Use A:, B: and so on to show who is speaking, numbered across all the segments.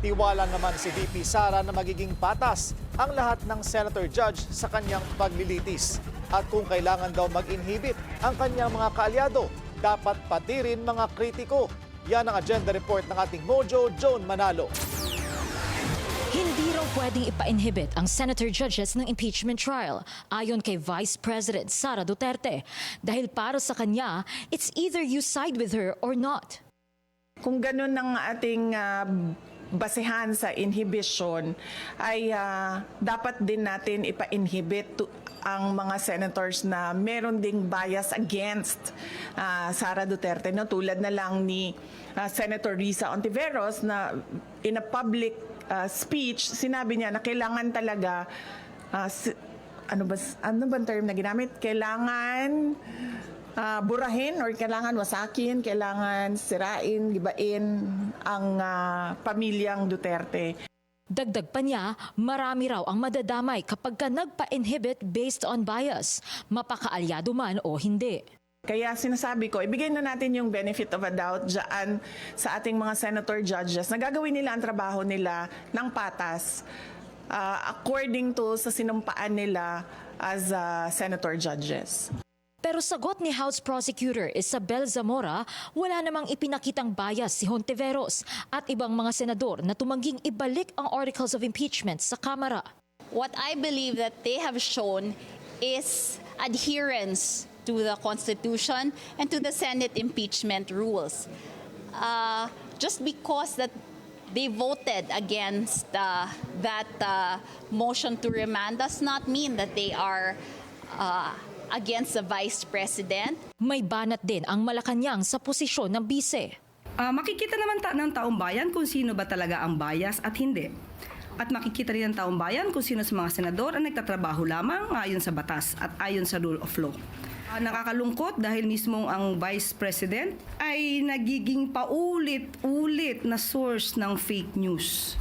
A: Tiwala naman si VP Sara na magiging patas ang lahat ng senator judge sa kanyang paglilitis. At kung kailangan daw mag-inhibit ang kanyang mga kaalyado, dapat pati rin mga kritiko. Yan ang agenda report ng ating Mojo, Joan Manalo.
B: Hindi raw pwedeng ipa-inhibit ang senator judges ng impeachment trial ayon kay Vice President Sara Duterte dahil para sa kanya, it's either you side with her or not.
C: Kung ganun ang ating basehan sa inhibition, ay dapat din natin ipa-inhibit ang mga senators na meron ding bias against Sara Duterte. No? Tulad na lang ni Senator Risa Ontiveros na in a public speech, sinabi niya na kailangan talaga, ano ba term na ginamit? Kailangan burahin or kailangan wasakin, kailangan sirain, gibain ang pamilyang Duterte.
B: Dagdag pa niya, marami raw ang madadamay kapag ka nagpa-inhibit based on bias, mapakaalyado man o hindi.
C: Kaya sinasabi ko, ibigay na natin yung benefit of a doubt dyan sa ating mga senator judges na gagawin nila ang trabaho nila ng patas according to sa sinumpaan nila as senator judges.
B: Pero sagot ni House Prosecutor Isabel Zamora, wala namang ipinakitang bias si Hontiveros at ibang mga senador na tumangging ibalik ang articles of impeachment sa Kamara.
D: What I believe that they have shown is adherence to the Constitution and to the Senate impeachment rules. Just because that they voted against that motion to remand does not mean that they are against the Vice President.
B: May banat din ang Malacanang sa posisyon ng bise.
E: Makikita naman ng taong bayan kung sino ba talaga ang bias at hindi. At makikita rin ng taong bayan kung sino sa mga senador ang nagtatrabaho lamang ayon sa batas at ayon sa rule of law. Nakakalungkot dahil mismo ang Vice President ay nagiging paulit-ulit na source ng fake news.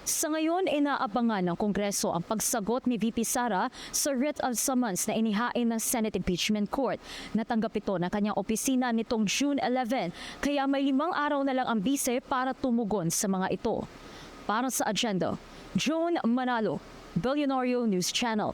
B: Sa ngayon, inaabangan ng Kongreso ang pagsagot ni VP Sara sa writ of summons na inihain ng Senate Impeachment Court. Natanggap ito ng kanyang opisina nitong June 11, kaya may 5 araw na lang ang bise para tumugon sa mga ito. Para sa agenda, Joan Manalo, Billionario News Channel.